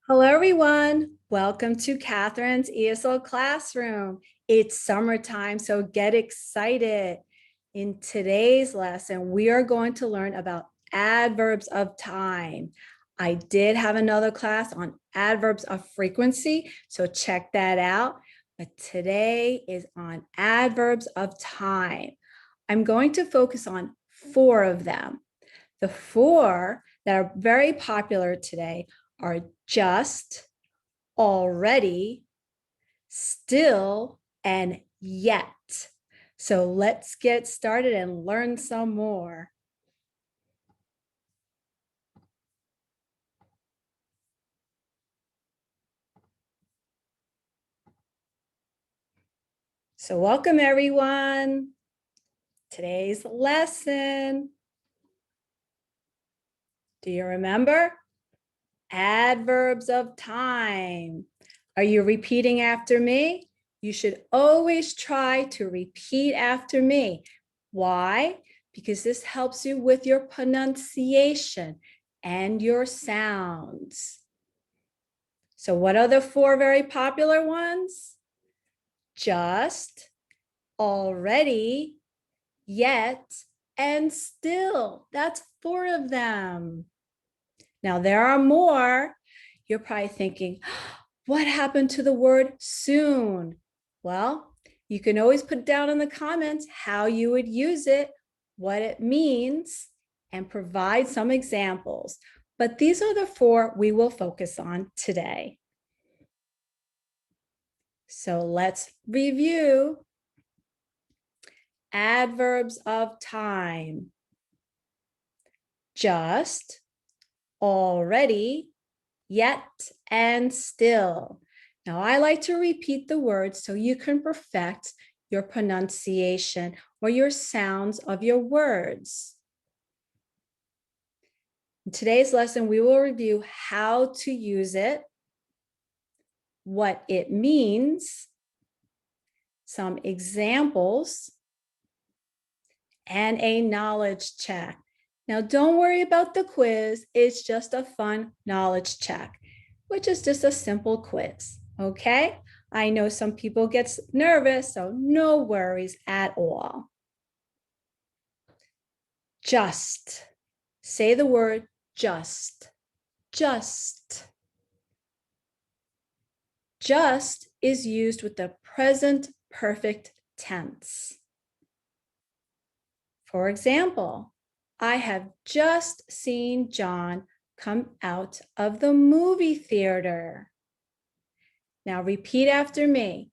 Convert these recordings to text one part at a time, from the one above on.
Hello, everyone. Welcome to Catherine's ESL classroom. It's summertime, so get excited. In today's lesson, we are going to learn about adverbs of time. I did have another class on adverbs of frequency, so check that out. But today is on adverbs of time. I'm going to focus on 4 of them. The 4 that are very popular today are just, already, still, and yet. So let's get started and learn some more. So welcome, everyone. Today's lesson. Do you remember? Adverbs of time. Are you repeating after me? You should always try to repeat after me. Why? Because this helps you with your pronunciation and your sounds. So what are the 4 very popular ones? Just, already, yet, and still. That's 4 of them. Now there are more. You're probably thinking, what happened to the word soon? Well, you can always put down in the comments how you would use it, what it means, and provide some examples. But these are the 4 we will focus on today. So let's review adverbs of time. Just, already, yet, and still. Now, I like to repeat the words so you can perfect your pronunciation or your sounds of your words. In today's lesson, we will review how to use it, what it means, some examples, and a knowledge check. Now, don't worry about the quiz. It's just a fun knowledge check, which is just a simple quiz, okay? I know some people get nervous, so no worries at all. Just. Say the word just. Just. Just is used with the present perfect tense. For example, I have just seen John come out of the movie theater. Now repeat after me.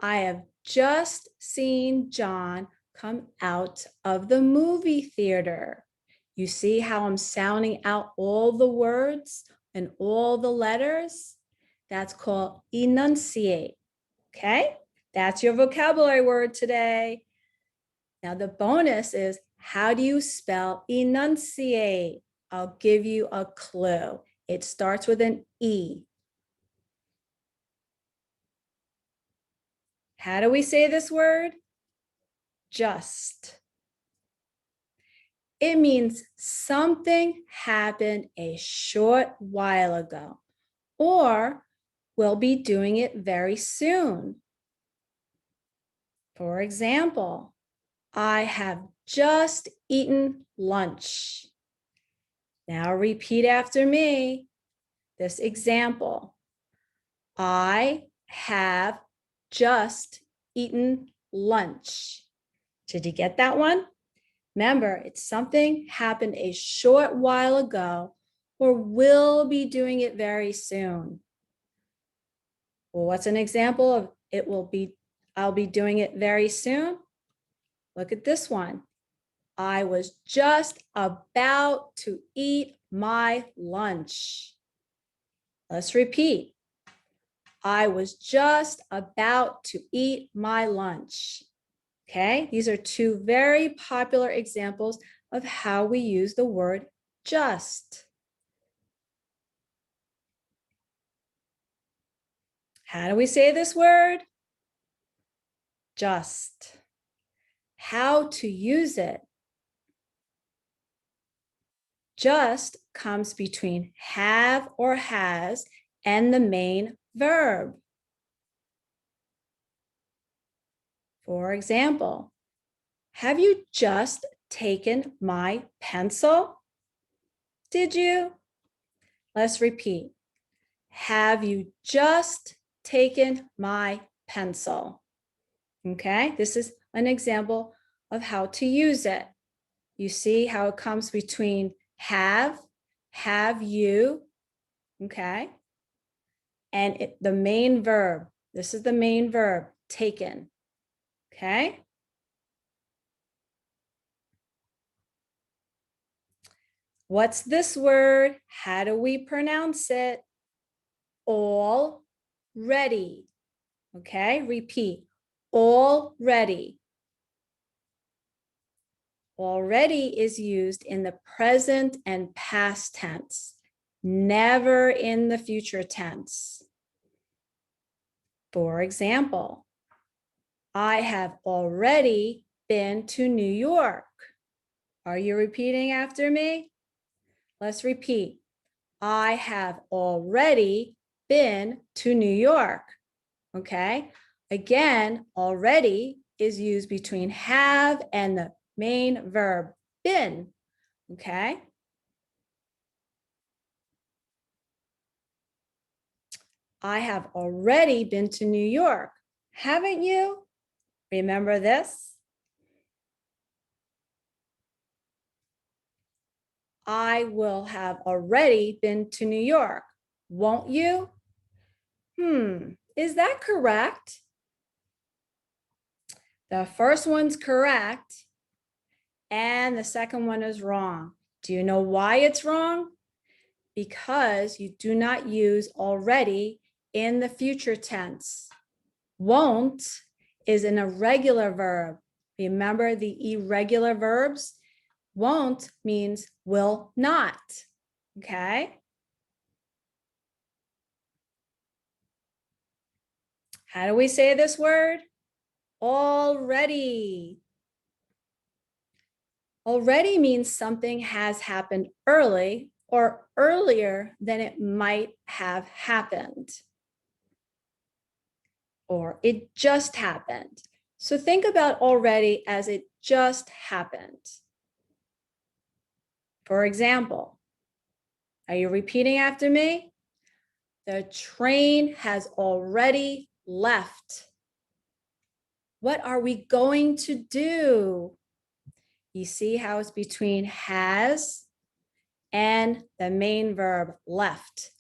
I have just seen John come out of the movie theater. You see how I'm sounding out all the words and all the letters? That's called enunciate, okay? That's your vocabulary word today. Now the bonus is, how do you spell enunciate? I'll give you a clue. It starts with an E. How do we say this word? Just. It means something happened a short while ago, or we'll be doing it very soon. For example, I have just eaten lunch. Now repeat after me this example. I have just eaten lunch. Did you get that one? Remember, it's something happened a short while ago, or will be doing it very soon. Well, what's an example of I'll be doing it very soon? Look at this one. I was just about to eat my lunch. Let's repeat. I was just about to eat my lunch. Okay, these are 2 very popular examples of how we use the word just. How do we say this word? Just. How to use it? Just comes between have or has and the main verb. For example, have you just taken my pencil? Did you? Let's repeat. Have you just taken my pencil? Okay, this is an example of how to use it. You see how it comes between have you, okay, and the main verb. This is the main verb, taken, okay? What's this word? How do we pronounce it? All ready, okay? Repeat, already. Already is used in the present and past tense, never in the future tense. For example, I have already been to New York. Are you repeating after me? Let's repeat. I have already been to New York. Okay. Again, already is used between have and the main verb been. Okay. I have already been to New York. Haven't you? Remember this? I will have already been to New York. Won't you? Is that correct? The first one's correct, and the second one is wrong. Do you know why it's wrong? Because you do not use already in the future tense. Won't is an irregular verb. Remember the irregular verbs? Won't means will not, okay? How do we say this word? Already. Already means something has happened early or earlier than it might have happened. Or it just happened. So think about already as it just happened. For example, are you repeating after me? The train has already left. What are we going to do? You see how it's between has and the main verb left.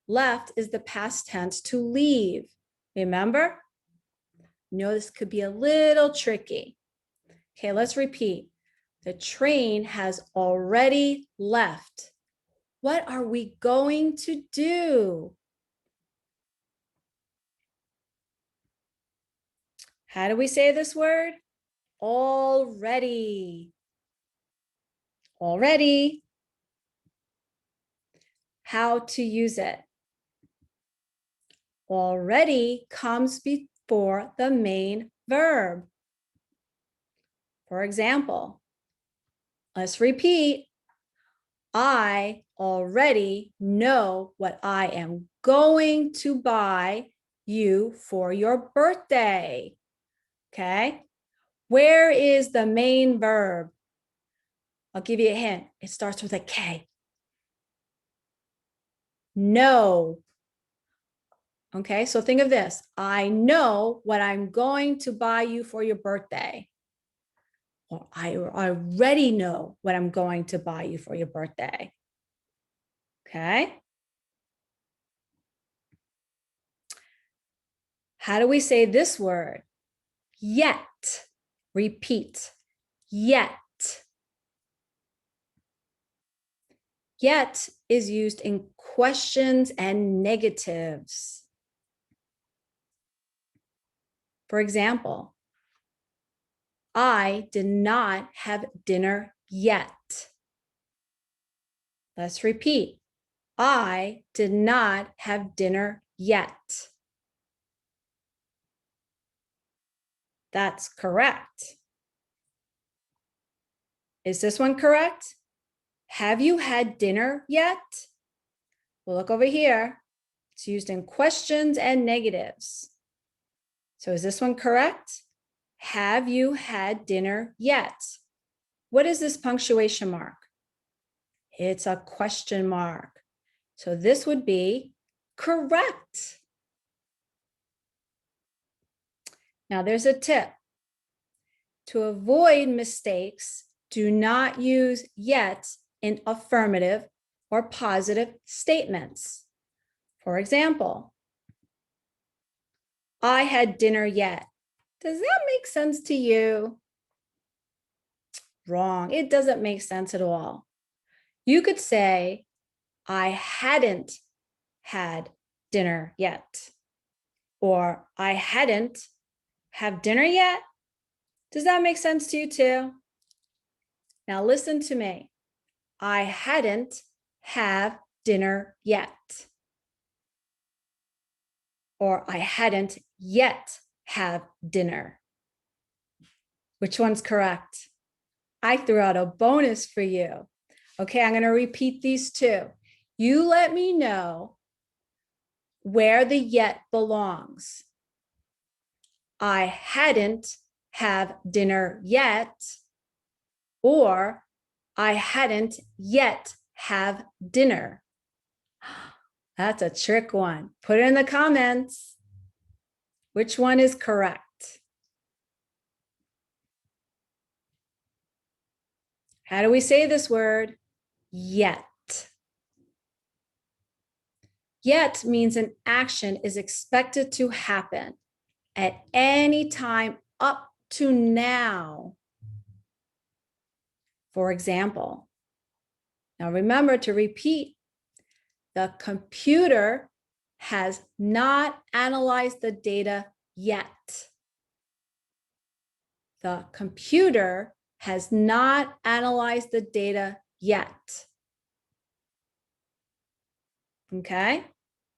Left is the past tense to leave. Remember? You know, this could be a little tricky. Okay, let's repeat. The train has already left. What are we going to do? How do we say this word? Already. Already. How to use it? Already comes before the main verb. For example, let's repeat. I already know what I am going to buy you for your birthday. Okay. Where is the main verb? I'll give you a hint. It starts with a K. Know. Okay, so think of this. I know what I'm going to buy you for your birthday. Or I already know what I'm going to buy you for your birthday. Okay. How do we say this word? Yet. Repeat. Yet. Yet is used in questions and negatives. For example, I did not have dinner yet. Let's repeat. I did not have dinner yet. That's correct. Is this one correct? Have you had dinner yet? Well, look over here. It's used in questions and negatives. So is this one correct? Have you had dinner yet? What is this punctuation mark? It's a question mark. So this would be correct. Now there's a tip. To avoid mistakes, do not use yet in affirmative or positive statements. For example, I had dinner yet. Does that make sense to you? Wrong. It doesn't make sense at all. You could say, I hadn't had dinner yet. Or I hadn't have dinner yet. Does that make sense to you too? Now listen to me. I hadn't have dinner yet. Or I hadn't yet have dinner. Which one's correct? I threw out a bonus for you. Okay, I'm going to repeat these two. You let me know where the yet belongs. I hadn't have dinner yet, or I hadn't yet have dinner. That's a trick one. Put it in the comments. Which one is correct? How do we say this word? Yet. Yet means an action is expected to happen at any time up to now. For example, now remember to repeat, the computer has not analyzed the data yet. The computer has not analyzed the data yet. Okay,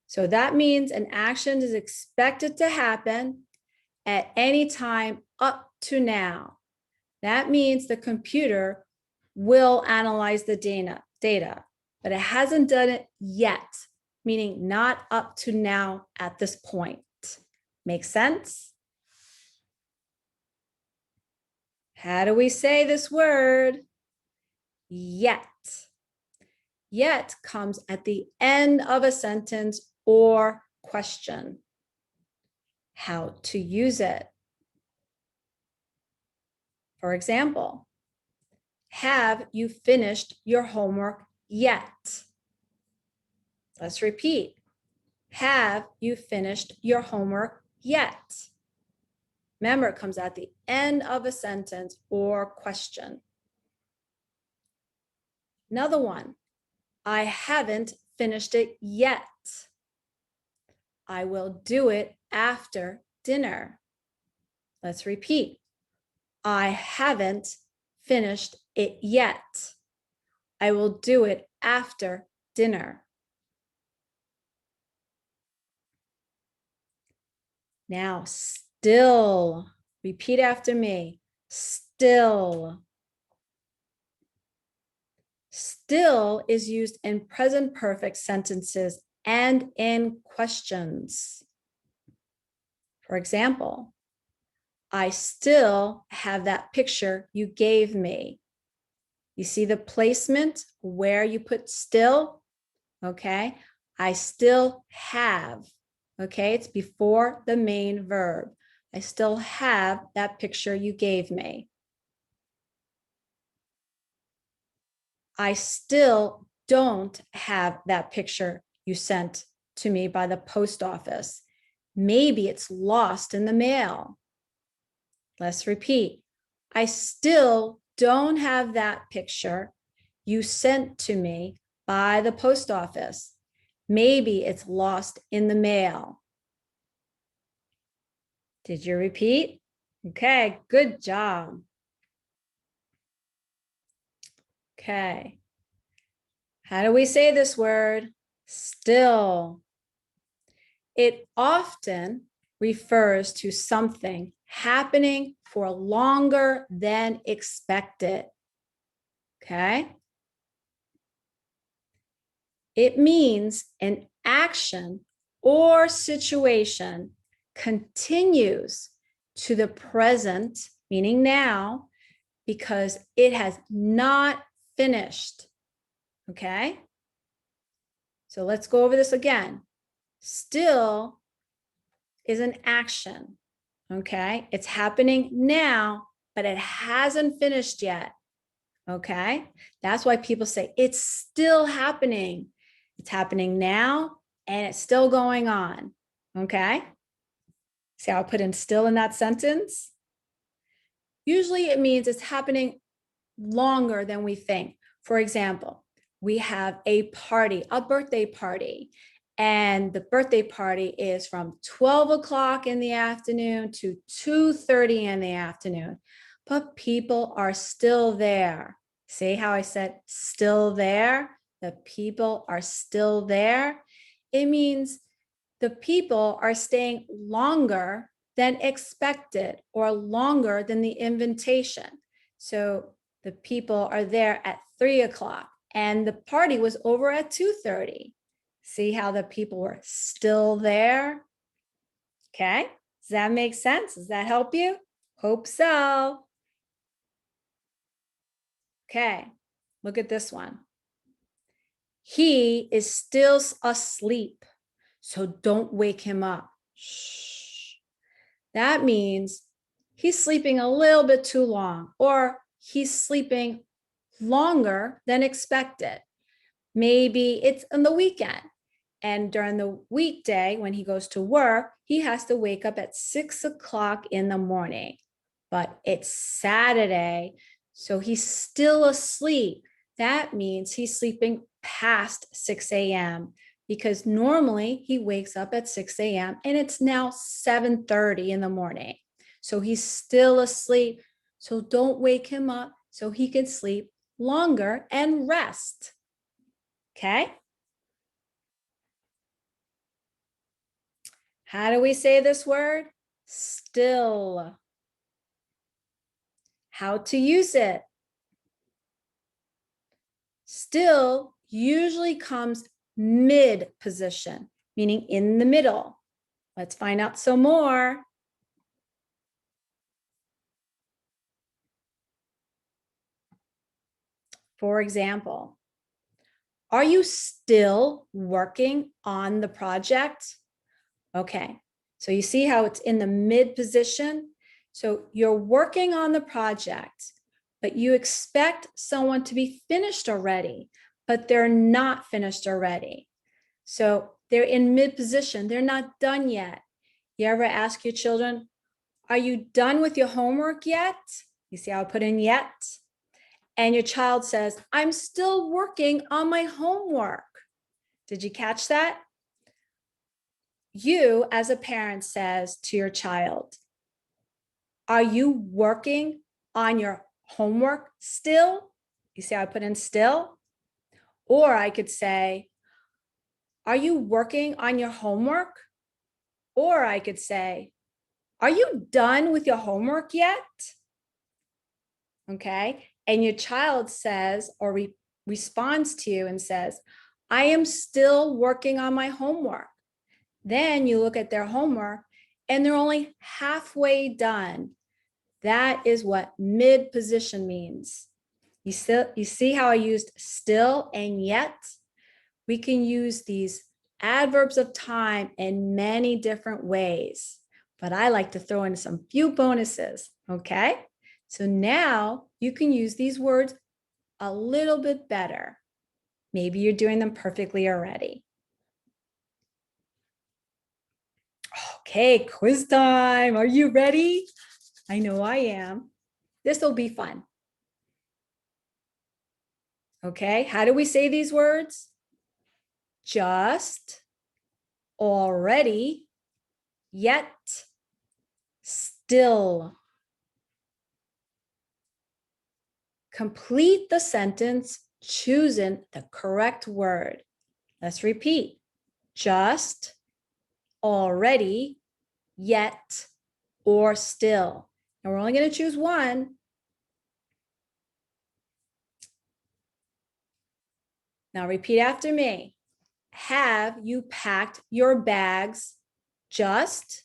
so that means an action is expected to happen at any time up to now. That means the computer will analyze the data, but it hasn't done it yet, meaning not up to now at this point. Make sense? How do we say this word? Yet. Yet comes at the end of a sentence or question. How to use it. For example, have you finished your homework yet? Let's repeat. Have you finished your homework yet? Remember, it comes at the end of a sentence or question. Another one. I haven't finished it yet. I will do it after dinner. Let's repeat. I haven't finished it yet. I will do it after dinner. Now, still. Repeat after me. Still. Still is used in present perfect sentences and in questions. For example, I still have that picture you gave me. You see the placement where you put still? Okay. I still have. Okay. It's before the main verb. I still have that picture you gave me. I still don't have that picture you sent to me by the post office. Maybe it's lost in the mail. Let's repeat. I still don't have that picture you sent to me by the post office. Maybe it's lost in the mail. Did you repeat? Okay, good job. Okay. How do we say this word? Still. It often refers to something happening for longer than expected. Okay? It means an action or situation continues to the present, meaning now, because it has not finished. Okay? So let's go over this again. Still is an action. Okay? It's happening now, but it hasn't finished yet. Okay? That's why people say it's still happening. It's happening now and it's still going on. Okay? See how I put in still in that sentence? Usually it means it's happening longer than we think. For example, we have a party, a birthday party, and the birthday party is from 12 o'clock in the afternoon to 2:30 in the afternoon, but people are still there. See how I said still there? The people are still there. It means the people are staying longer than expected or longer than the invitation. So the people are there at 3 o'clock and the party was over at 2:30. See how the people were still there? Okay, does that make sense? Does that help you? Hope so. Okay, look at this one. He is still asleep, so don't wake him up. Shh. That means he's sleeping a little bit too long, or he's sleeping longer than expected. Maybe it's on the weekend, and during the weekday when he goes to work, he has to wake up at 6 o'clock in the morning. But it's Saturday, so he's still asleep. That means he's sleeping past 6 a.m. because normally he wakes up at 6 a.m. and it's now 7:30 in the morning. So he's still asleep. So don't wake him up so he can sleep longer and rest. Okay? How do we say this word? Still. How to use it? Still usually comes mid position, meaning in the middle. Let's find out some more. For example, are you still working on the project? Okay, so you see how it's in the mid position? So you're working on the project, but you expect someone to be finished already, but they're not finished already. So they're in mid position, they're not done yet. You ever ask your children, are you done with your homework yet? You see how I put in yet? And your child says, I'm still working on my homework. Did you catch that? You, as a parent, says to your child, are you working on your homework still? You see how I put in still? Or I could say, are you working on your homework? Or I could say, are you done with your homework yet? Okay. And your child says or responds to you and says, I am still working on my homework. Then you look at their homework and they're only halfway done. That is what mid position means. You see how I used still and yet? We can use these adverbs of time in many different ways, but I like to throw in some few bonuses, okay? So now you can use these words a little bit better. Maybe you're doing them perfectly already. Okay, quiz time. Are you ready? I know I am. This will be fun. Okay, how do we say these words? Just, already, yet, still. Complete the sentence choosing the correct word. Let's repeat. Just, already, yet, or still. And we're only going to choose one. Now repeat after me. Have you packed your bags just?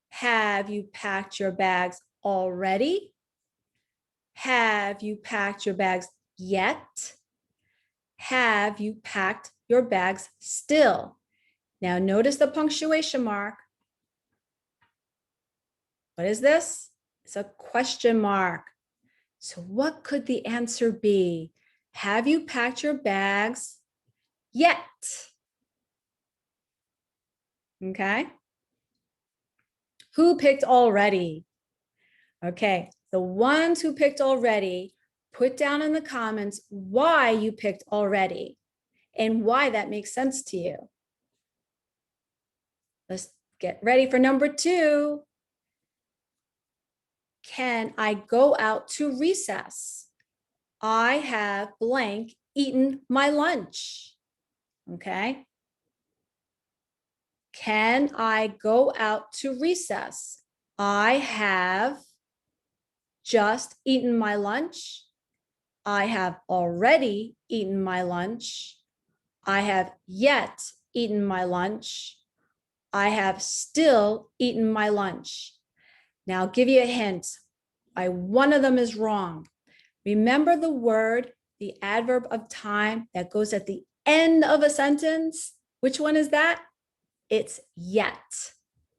Have you packed your bags already? Have you packed your bags yet? Have you packed your bags still? Now notice the punctuation mark. What is this? It's a question mark. So what could the answer be? Have you packed your bags yet? Okay. Who picked already? Okay, the ones who picked already, put down in the comments why you picked already and why that makes sense to you. Let's get ready for number 2. Can I go out to recess? I have blank eaten my lunch. Okay. Can I go out to recess? I have just eaten my lunch. I have already eaten my lunch. I have yet eaten my lunch. I have still eaten my lunch. Now I'll give you a hint. One of them is wrong. Remember the word, the adverb of time that goes at the end of a sentence? Which one is that? It's yet.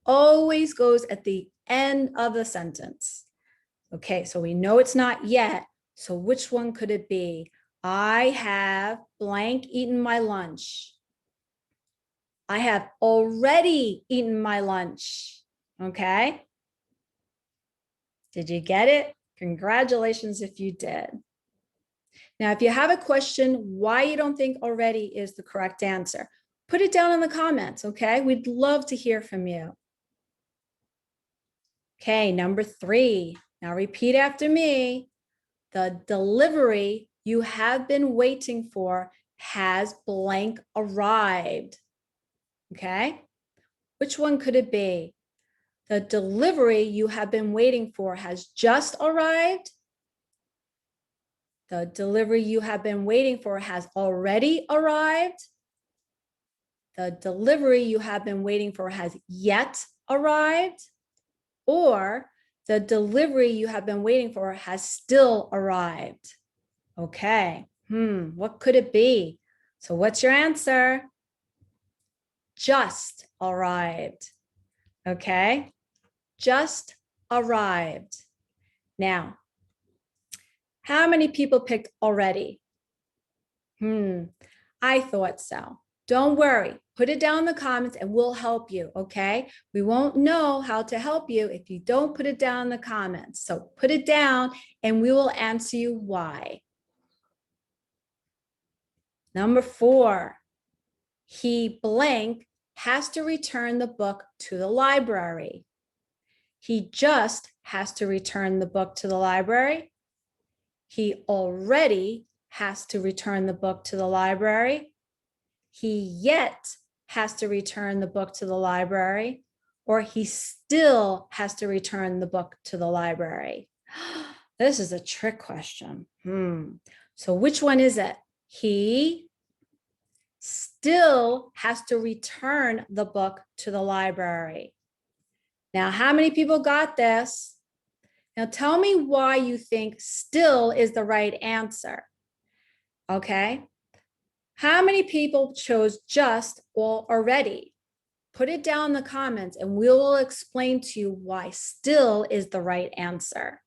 Always goes at the end of the sentence. Okay, so we know it's not yet. So which one could it be? I have blank eaten my lunch. I have already eaten my lunch. Okay. Did you get it? Congratulations if you did. Now, if you have a question why you don't think already is the correct answer, put it down in the comments, okay? We'd love to hear from you. Okay, number 3. Now repeat after me. The delivery you have been waiting for has blank arrived. Okay, which one could it be? The delivery you have been waiting for has just arrived. The delivery you have been waiting for has already arrived. The delivery you have been waiting for has yet arrived. Or the delivery you have been waiting for has still arrived. Okay, what could it be? So what's your answer? Just arrived. Okay, just arrived. Now, how many people picked already? I thought so. Don't worry, put it down in the comments and we'll help you, okay? We won't know how to help you if you don't put it down in the comments. So put it down and we will answer you why. Number 4, he blank has to return the book to the library. He just has to return the book to the library. He already has to return the book to the library. He yet has to return the book to the library, or he still has to return the book to the library. This is a trick question. So which one is it? He still has to return the book to the library. Now, how many people got this? Now tell me why you think still is the right answer. Okay. How many people chose just or already? Put it down in the comments and we will explain to you why still is the right answer.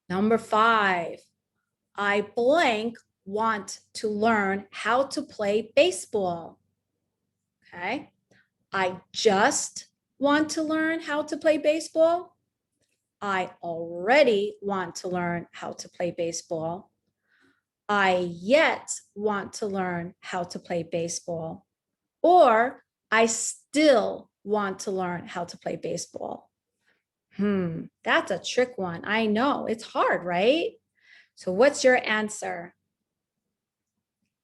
Number 5, I blank want to learn how to play baseball. Okay. I just want to learn how to play baseball. I already want to learn how to play baseball. I yet want to learn how to play baseball. Or I still want to learn how to play baseball. That's a trick one. I know it's hard, right? So what's your answer?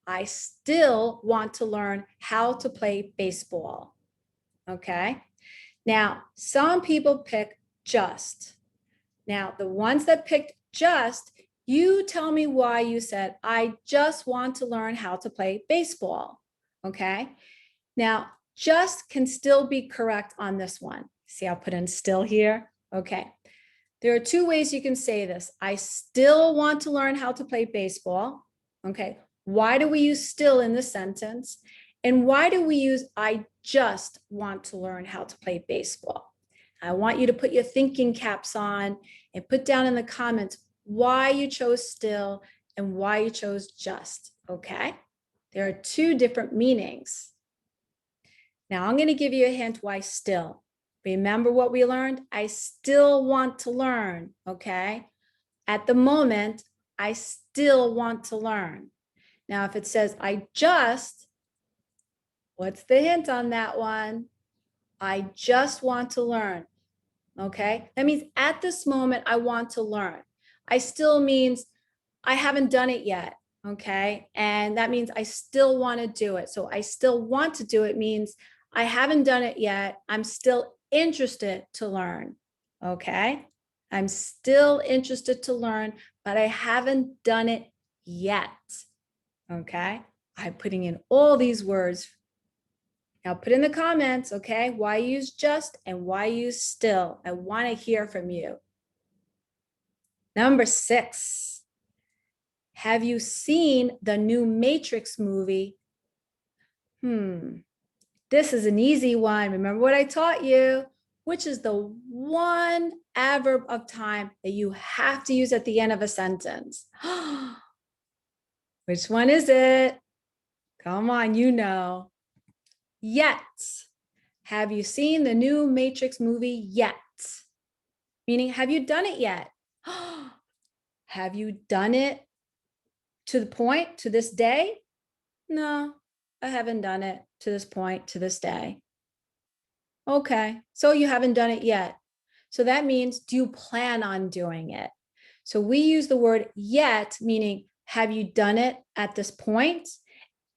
I still want to learn how to play baseball. Okay. Now, some people pick just. Now, the ones that picked just, You tell me why you said, I just want to learn how to play baseball. Okay. Now, just can still be correct on this one. See, I'll put in still here. Okay. There are two ways you can say this. I still want to learn how to play baseball. Okay. Why do we use still in this sentence? And why do we use I just want to learn how to play baseball? I want you to put your thinking caps on and put down in the comments why you chose still and why you chose just. Okay. There are two different meanings. Now I'm going to give you a hint why still. Remember what we learned? I still want to learn, okay? At the moment, I still want to learn. Now, if it says I just, what's the hint on that one? I just want to learn, okay? That means at this moment, I want to learn. I still means I haven't done it yet, okay? And that means I still want to do it. So I still want to do it means I haven't done it yet. I'm still interested to learn, okay? I'm still interested to learn, but I haven't done it yet, okay? I'm putting in all these words. Now put in the comments, okay? Why use just and why use still? I want to hear from you. Number 6. Have you seen the new Matrix movie? This is an easy one. Remember what I taught you, which is the one adverb of time that you have to use at the end of a sentence. Which one is it? Come on, you know. Yet. Have you seen the new Matrix movie yet? Meaning, have you done it yet? Have you done it to the point, to this day? No, I haven't done it to this point, to this day. Okay, so you haven't done it yet. So that means, do you plan on doing it? So we use the word yet, meaning, have you done it at this point?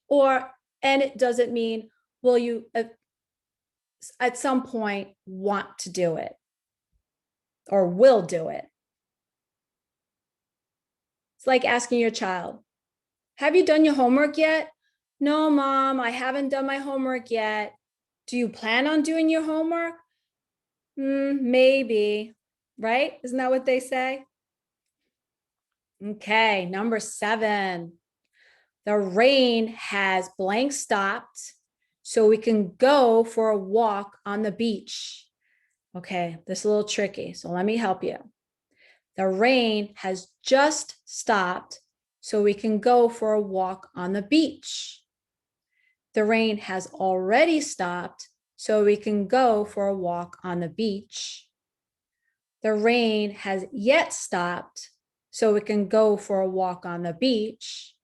Or, and it doesn't mean, will you at some point want to do it or will do it? It's like asking your child, have you done your homework yet? No, Mom, I haven't done my homework yet. Do you plan on doing your homework? Maybe, right? Isn't that what they say? Okay, number 7. The rain has blank stopped, so we can go for a walk on the beach. Okay, this is a little tricky, so let me help you. The rain has just stopped, so we can go for a walk on the beach. The rain has already stopped, so we can go for a walk on the beach. The rain has yet stopped, so we can go for a walk on the beach.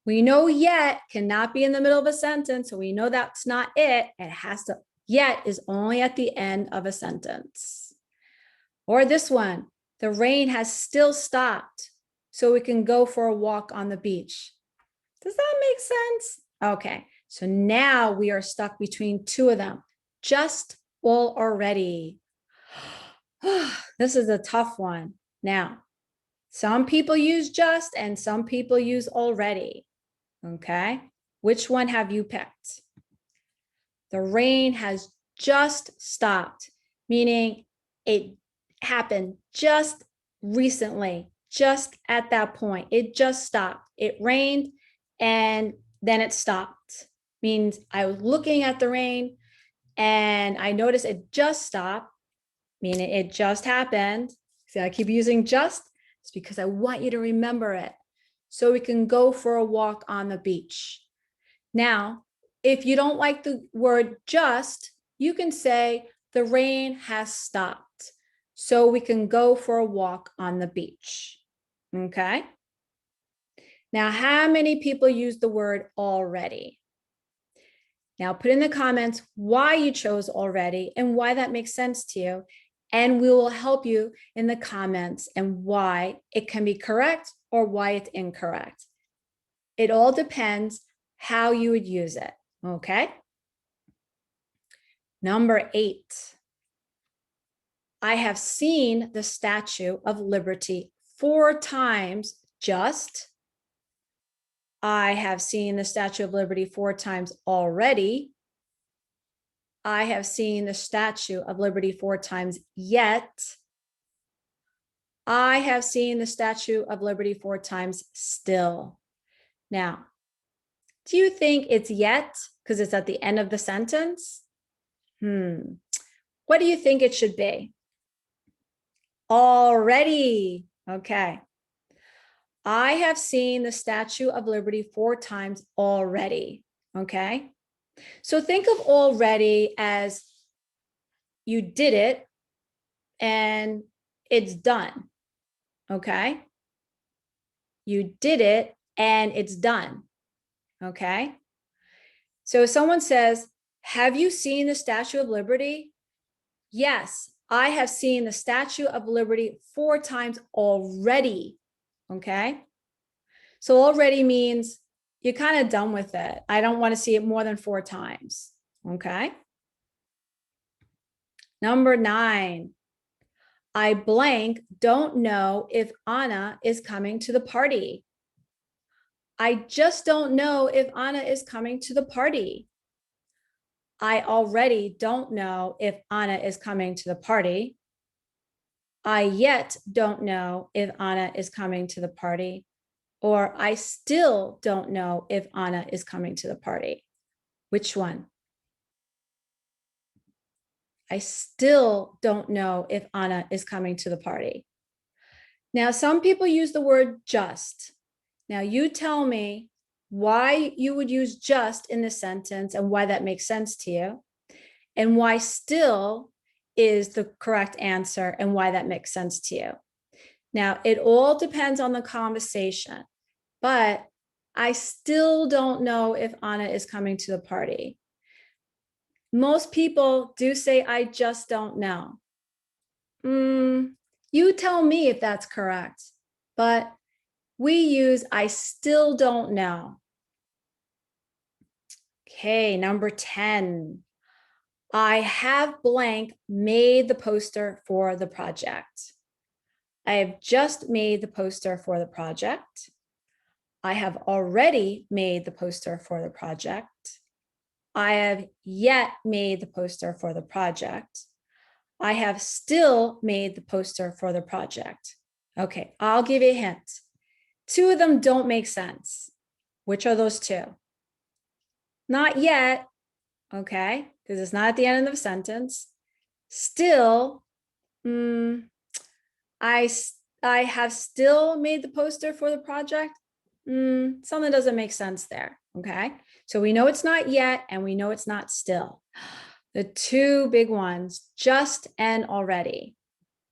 We know yet cannot be in the middle of a sentence, so we know that's not it. It has to, yet is only at the end of a sentence. Or this one, the rain has still stopped, so we can go for a walk on the beach. Does that make sense? Okay, so now we are stuck between two of them. Just or already. This is a tough one. Now, some people use just and some people use already. Okay, which one have you picked? The rain has just stopped, meaning it happened just recently, just at that point. It just stopped. It rained and then it stopped. Means I was looking at the rain and I noticed it just stopped, meaning it just happened. See, I keep using just. It's because I want you to remember it. So we can go for a walk on the beach. Now, if you don't like the word just, you can say the rain has stopped, so we can go for a walk on the beach. Okay. Now, how many people use the word already? Now, put in the comments why you chose already and why that makes sense to you. And we will help you in the comments and why it can be correct or why it's incorrect. It all depends how you would use it, okay? Number 8. I have seen the Statue of Liberty 4 times just. I have seen the Statue of Liberty 4 times already. I have seen the Statue of Liberty 4 times yet. I have seen the Statue of Liberty 4 times still. Now, do you think it's yet because it's at the end of the sentence? What do you think it should be? Already. Okay. I have seen the Statue of Liberty 4 times already. Okay. So think of already as you did it and it's done. Okay. You did it and it's done. Okay. So if someone says, have you seen the Statue of Liberty? Yes, I have seen the Statue of Liberty 4 times already. Okay. So already means you're kind of done with it. I don't want to see it more than 4 times. Okay. Number 9. I blank don't know if Anna is coming to the party. I just don't know if Anna is coming to the party. I already don't know if Anna is coming to the party. I yet don't know if Anna is coming to the party. Or I still don't know if Anna is coming to the party. Which one? I still don't know if Anna is coming to the party. Now, some people use the word just. Now, you tell me why you would use just in this sentence and why that makes sense to you, and why still is the correct answer and why that makes sense to you. Now, it all depends on the conversation, but I still don't know if Anna is coming to the party. Most people do say, I just don't know. You tell me if that's correct, but we use I still don't know. Okay, number 10. I have blank made the poster for the project. I have just made the poster for the project. I have already made the poster for the project. I have yet made the poster for the project. I have still made the poster for the project. Okay, I'll give you a hint. 2 of them don't make sense. Which are those 2? Not yet, okay, because it's not at the end of the sentence. Still, I have still made the poster for the project. Something doesn't make sense there, okay? So we know it's not yet and we know it's not still. The 2 big ones, just and already.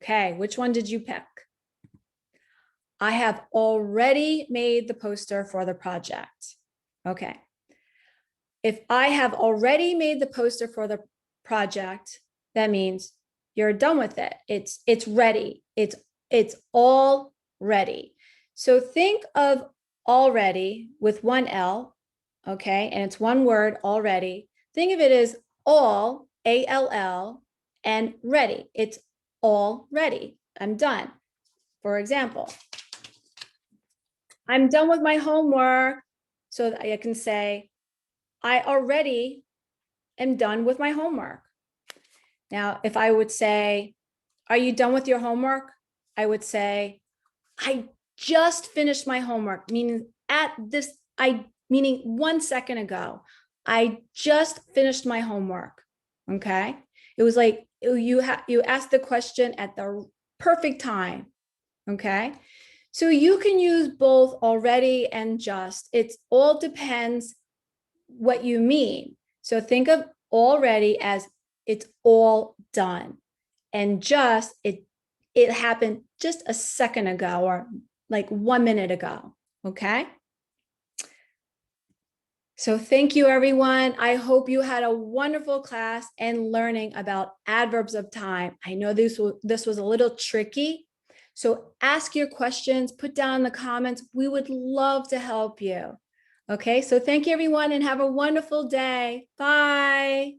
Okay, which one did you pick? I have already made the poster for the project. Okay. If I have already made the poster for the project, that means you're done with it. It's ready. It's all ready. So think of already with 1 L, okay? And it's one word, already. Think of it as all, A-L-L, and ready. It's all ready. I'm done. For example, I'm done with my homework. So I can say, I already am done with my homework. Now, if I would say, are you done with your homework? I would say, I just finished my homework, meaning meaning 1 second ago, I just finished my homework. Okay. It was like you asked the question at the perfect time. Okay. So you can use both already and just. It all depends what you mean. So think of already as it's all done, and just it happened just a second ago or like 1 minute ago. Okay. So thank you, everyone. I hope you had a wonderful class and learning about adverbs of time. I know this was a little tricky. So ask your questions, put down in the comments. We would love to help you. Okay, so thank you, everyone, and have a wonderful day. Bye.